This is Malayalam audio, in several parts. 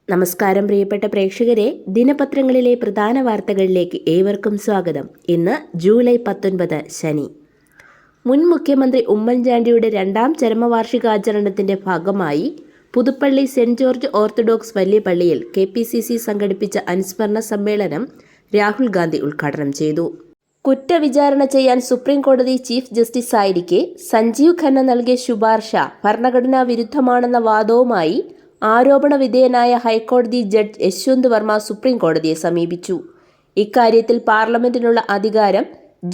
നമസ്കാരം പ്രിയപ്പെട്ട പ്രേക്ഷകരെ, ദിനപത്രങ്ങളിലെ പ്രധാന വാർത്തകളിലേക്ക് ഏവർക്കും സ്വാഗതം. ഇന്ന് ജൂലൈ 19 ശനി. മുൻ മുഖ്യമന്ത്രി ഉമ്മൻചാണ്ടിയുടെ രണ്ടാം ചരമവാർഷികാചരണത്തിന്റെ ഭാഗമായി പുതുപ്പള്ളി സെന്റ് ജോർജ് ഓർത്തഡോക്സ് വലിയ പള്ളിയിൽ KPCC സംഘടിപ്പിച്ച അനുസ്മരണ സമ്മേളനം രാഹുൽ ഗാന്ധി ഉദ്ഘാടനം ചെയ്തു. കുറ്റവിചാരണ ചെയ്യാൻ സുപ്രീം കോടതി ചീഫ് ജസ്റ്റിസ് ആയിരിക്കെ സഞ്ജീവ് ഖന്ന നൽകിയ ശുപാർശ ഭരണഘടനാ വിരുദ്ധമാണെന്ന വാദവുമായി ആരോപണ വിധേയനായ ഹൈക്കോടതി ജഡ്ജ് യശ്വന്ത് വർമ്മ സുപ്രീം കോടതിയെ സമീപിച്ചു. ഇക്കാര്യത്തിൽ പാർലമെന്റിനുള്ള അധികാരം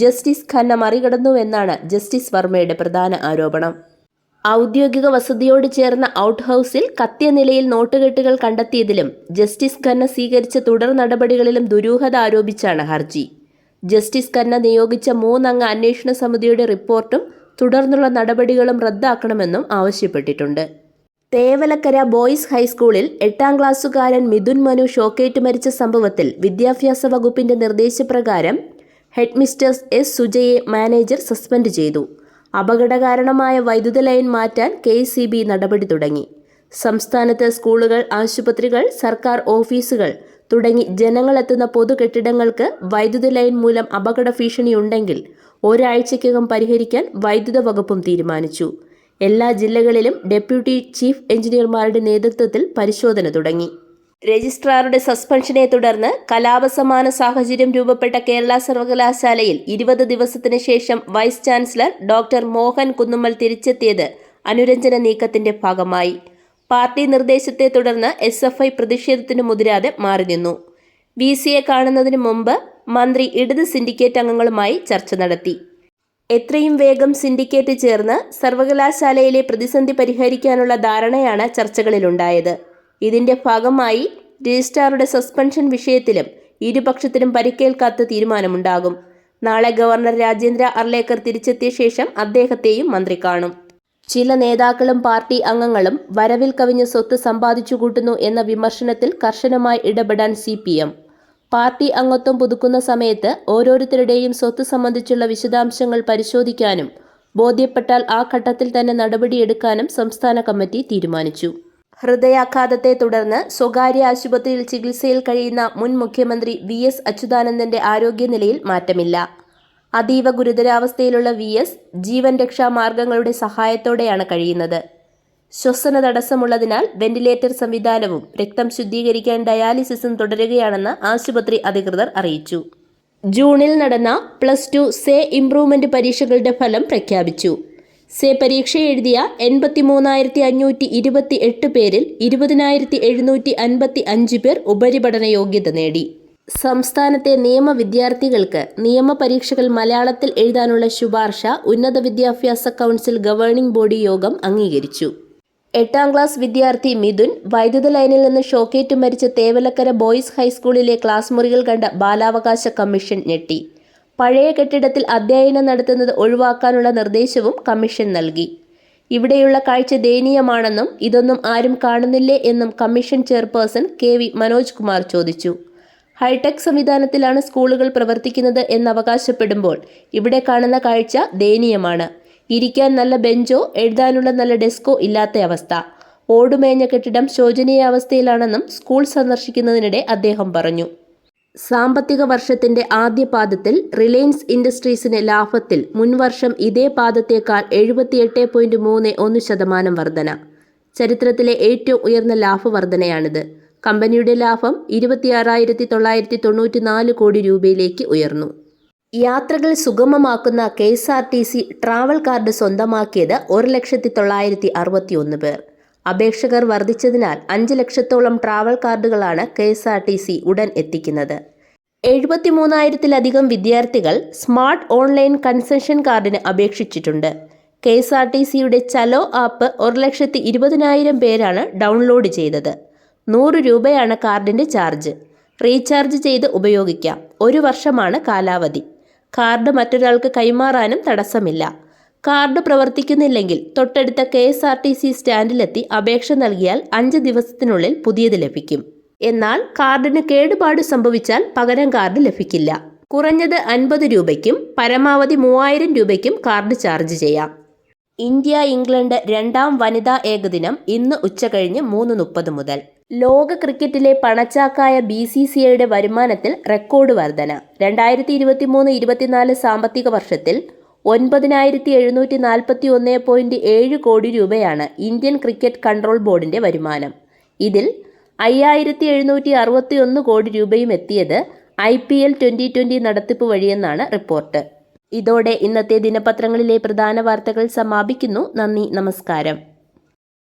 ജസ്റ്റിസ് ഖന്ന മറികടന്നുവെന്നാണ് ജസ്റ്റിസ് വർമ്മയുടെ പ്രധാന ആരോപണം. ഔദ്യോഗിക വസതിയോട് ചേർന്ന ഔട്ട് ഹൗസിൽ കത്തിയ നിലയിൽ നോട്ടുകെട്ടുകൾ കണ്ടെത്തിയതിലും ജസ്റ്റിസ് ഖന്ന സ്വീകരിച്ച തുടർ നടപടികളിലും ദുരൂഹത ആരോപിച്ചാണ് ഹർജി. ജസ്റ്റിസ് ഖന്ന നിയോഗിച്ച 3 അംഗ അന്വേഷണ സമിതിയുടെ റിപ്പോർട്ടും തുടർന്നുള്ള നടപടികളും റദ്ദാക്കണമെന്നും ആവശ്യപ്പെട്ടിട്ടുണ്ട്. തേവലക്കര ബോയ്സ് ഹൈസ്കൂളിൽ 8ാം ക്ലാസ്സുകാരൻ മിഥുൻ മനു ഷോക്കേറ്റ് മരിച്ച സംഭവത്തിൽ വിദ്യാഭ്യാസ വകുപ്പിന്റെ നിർദ്ദേശപ്രകാരം ഹെഡ്മിസ്റ്റേഴ്സ് S. സുജയെ മാനേജർ സസ്പെൻഡ് ചെയ്തു. അപകടകാരണമായ വൈദ്യുത ലൈൻ മാറ്റാൻ KEB നടപടി തുടങ്ങി. സംസ്ഥാനത്ത് സ്കൂളുകൾ, ആശുപത്രികൾ, സർക്കാർ ഓഫീസുകൾ തുടങ്ങി ജനങ്ങളെത്തുന്ന പൊതു കെട്ടിടങ്ങൾക്ക് വൈദ്യുത ലൈൻ മൂലം അപകട ഭീഷണിയുണ്ടെങ്കിൽ ഒരാഴ്ചയ്ക്കകം പരിഹരിക്കാൻ വൈദ്യുത വകുപ്പും തീരുമാനിച്ചു. എല്ലാ ജില്ലകളിലും ഡെപ്യൂട്ടി ചീഫ് എഞ്ചിനീയർമാരുടെ നേതൃത്വത്തിൽ പരിശോധന തുടങ്ങി. രജിസ്ട്രാറുടെ സസ്പെൻഷനെ തുടർന്ന് കലാപസമാന സാഹചര്യം രൂപപ്പെട്ട കേരള സർവകലാശാലയിൽ 20 ദിവസത്തിന് ശേഷം vice chancellor doctor Mohan Kunnummal തിരിച്ചെത്തിയത് അനുരഞ്ജന നീക്കത്തിന്റെ ഭാഗമായി. പാർട്ടി നിർദ്ദേശത്തെ തുടർന്ന് SFI പ്രതിഷേധത്തിന് മുതിരാതെ മാറി നിന്നു. VCയെ കാണുന്നതിന് മുമ്പ് മന്ത്രി ഇടത് സിൻഡിക്കേറ്റ് അംഗങ്ങളുമായി ചർച്ച നടത്തി. എത്രയും വേഗം സിൻഡിക്കേറ്റ് ചേർന്ന് സർവകലാശാലയിലെ പ്രതിസന്ധി പരിഹരിക്കാനുള്ള ധാരണയാണ് ചർച്ചകളിലുണ്ടായത്. ഇതിന്റെ ഭാഗമായി രജിസ്ട്രാറുടെ സസ്പെൻഷൻ വിഷയത്തിലും ഇരുപക്ഷത്തിനും പരിക്കേൽക്കാത്ത തീരുമാനമുണ്ടാകും. നാളെ ഗവർണർ രാജേന്ദ്ര അർലേക്കർ തിരിച്ചെത്തിയ ശേഷം അദ്ദേഹത്തെയും മന്ത്രി കാണും. ചില നേതാക്കളും പാർട്ടി അംഗങ്ങളും വരവിൽ കവിഞ്ഞ് സ്വത്ത് സമ്പാദിച്ചു കൂട്ടുന്നു എന്ന വിമർശനത്തിൽ കർശനമായി ഇടപെടാൻ CPM. പാർട്ടി അംഗത്വം പുതുക്കുന്ന സമയത്ത് ഓരോരുത്തരുടെയും സ്വത്ത് സംബന്ധിച്ചുള്ള വിശദാംശങ്ങൾ പരിശോധിക്കാനും ബോധ്യപ്പെട്ടാൽ ആ ഘട്ടത്തിൽ തന്നെ നടപടിയെടുക്കാനും സംസ്ഥാന കമ്മിറ്റി തീരുമാനിച്ചു. ഹൃദയാഘാതത്തെ തുടർന്ന് സ്വകാര്യ ആശുപത്രിയിൽ ചികിത്സയിൽ കഴിയുന്ന മുൻ മുഖ്യമന്ത്രി VS അച്യുതാനന്ദന്റെ ആരോഗ്യനിലയിൽ മാറ്റമില്ല. അതീവ ഗുരുതരാവസ്ഥയിലുള്ള VS ജീവൻ രക്ഷാ മാർഗങ്ങളുടെ സഹായത്തോടെയാണ് കഴിയുന്നത്. ശ്വസന തടസ്സമുള്ളതിനാൽ വെന്റിലേറ്റർ സംവിധാനവും രക്തം ശുദ്ധീകരിക്കാൻ ഡയാലിസിസും തുടരുകയാണെന്ന് ആശുപത്രി അധികൃതർ അറിയിച്ചു. ജൂണിൽ നടന്ന +2 സേ ഇംപ്രൂവ്മെന്റ് പരീക്ഷകളുടെ ഫലം പ്രഖ്യാപിച്ചു. സേ പരീക്ഷ എഴുതിയ 83,528 പേരിൽ 20,755 പേർ ഉപരിപഠന യോഗ്യത നേടി. സംസ്ഥാനത്തെ നിയമ വിദ്യാർത്ഥികൾക്ക് നിയമപരീക്ഷകൾ മലയാളത്തിൽ എഴുതാനുള്ള ശുപാർശ ഉന്നത വിദ്യാഭ്യാസ കൗൺസിൽ ഗവേണിംഗ് ബോഡി യോഗം അംഗീകരിച്ചു. 8ാം ക്ലാസ് വിദ്യാർത്ഥി മിഥുൻ വൈദ്യുത ലൈനിൽ നിന്ന് ഷോക്കേറ്റ് മരിച്ച തേവലക്കര ബോയ്സ് ഹൈസ്കൂളിലെ ക്ലാസ് മുറികൾ കണ്ട ബാലാവകാശ കമ്മീഷൻ ഞെട്ടി. പഴയ കെട്ടിടത്തിൽ അധ്യയനം നടത്തുന്നത് ഒഴിവാക്കാനുള്ള നിർദ്ദേശവും കമ്മീഷൻ നൽകി. ഇവിടെയുള്ള കാഴ്ച ദയനീയമാണെന്നും ഇതൊന്നും ആരും കാണുന്നില്ലേ എന്നും commission chairperson KV Manoj Kumar ചോദിച്ചു. ഹൈടെക് സംവിധാനത്തിലാണ് സ്കൂളുകൾ പ്രവർത്തിക്കുന്നത് എന്നവകാശപ്പെടുമ്പോൾ ഇവിടെ കാണുന്ന കാഴ്ച ദയനീയമാണ്. ഇരിക്കാൻ നല്ല ബെഞ്ചോ എഴുതാനുള്ള നല്ല ഡെസ്കോ ഇല്ലാത്ത അവസ്ഥ. ഓടുമേഞ്ഞ കെട്ടിടം ശോചനീയാവസ്ഥയിലാണെന്നും സ്കൂൾ സന്ദർശിക്കുന്നതിനിടെ അദ്ദേഹം പറഞ്ഞു. സാമ്പത്തിക വർഷത്തിന്റെ ആദ്യ പാദത്തിൽ റിലയൻസ് ഇൻഡസ്ട്രീസിന് ലാഭത്തിൽ മുൻവർഷം ഇതേ പാദത്തേക്കാൾ 78.31% വർധന. ചരിത്രത്തിലെ ഏറ്റവും ഉയർന്ന ലാഭവർധനയാണിത്. കമ്പനിയുടെ ലാഭം 26,994 കോടി രൂപയിലേക്ക് ഉയർന്നു. യാത്രകൾ സുഗമമാക്കുന്ന KSRTC ട്രാവൽ കാർഡ് സ്വന്തമാക്കിയത് 1,961,061 പേർ. അപേക്ഷകർ വർദ്ധിച്ചതിനാൽ 5 ലക്ഷത്തോളം ട്രാവൽ കാർഡുകളാണ് KSRTC ഉടൻ എത്തിക്കുന്നത്. 73,000-ലധികം വിദ്യാർത്ഥികൾ സ്മാർട്ട് ഓൺലൈൻ കൺസെഷൻ കാർഡിന് അപേക്ഷിച്ചിട്ടുണ്ട്. KSRTCയുടെ ചലോ ആപ്പ് 1,20,000 പേരാണ് ഡൗൺലോഡ് ചെയ്തത്. 100 രൂപയാണ് കാർഡിന്റെ ചാർജ്. റീചാർജ് ചെയ്ത് ഉപയോഗിക്കാം. 1 വർഷമാണ് കാലാവധി. കാർഡ് മറ്റൊരാൾക്ക് കൈമാറാനും തടസ്സമില്ല. കാർഡ് പ്രവർത്തിക്കുന്നില്ലെങ്കിൽ തൊട്ടടുത്ത KSRTC സ്റ്റാൻഡിലെത്തി അപേക്ഷ നൽകിയാൽ 5 ദിവസത്തിനുള്ളിൽ പുതിയത് ലഭിക്കും. എന്നാൽ കാർഡിന് കേടുപാട് സംഭവിച്ചാൽ പകരം കാർഡ് ലഭിക്കില്ല. കുറഞ്ഞത് 50 രൂപയ്ക്കും പരമാവധി 3000 രൂപയ്ക്കും കാർഡ് ചാർജ് ചെയ്യാം. ഇന്ത്യ ഇംഗ്ലണ്ട് രണ്ടാം വനിതാ ഏകദിനം ഇന്ന് ഉച്ചകഴിഞ്ഞ് 3:30 മുതൽ. ലോക ക്രിക്കറ്റിലെ പണച്ചാക്കായ BCCIയുടെ വരുമാനത്തിൽ റെക്കോർഡ് വർധന. 2023-24 സാമ്പത്തിക വർഷത്തിൽ 9,741.7 കോടി രൂപയാണ് ഇന്ത്യൻ ക്രിക്കറ്റ് കൺട്രോൾ ബോർഡിന്റെ വരുമാനം. ഇതിൽ 5,761 കോടി രൂപയും എത്തിയത് IPL 2020 നടത്തിപ്പ് വഴിയെന്നാണ് റിപ്പോർട്ട്. ഇതോടെ ഇന്നത്തെ ദിനപത്രങ്ങളിലെ പ്രധാന വാർത്തകൾ സമാപിക്കുന്നു. നന്ദി, നമസ്കാരം.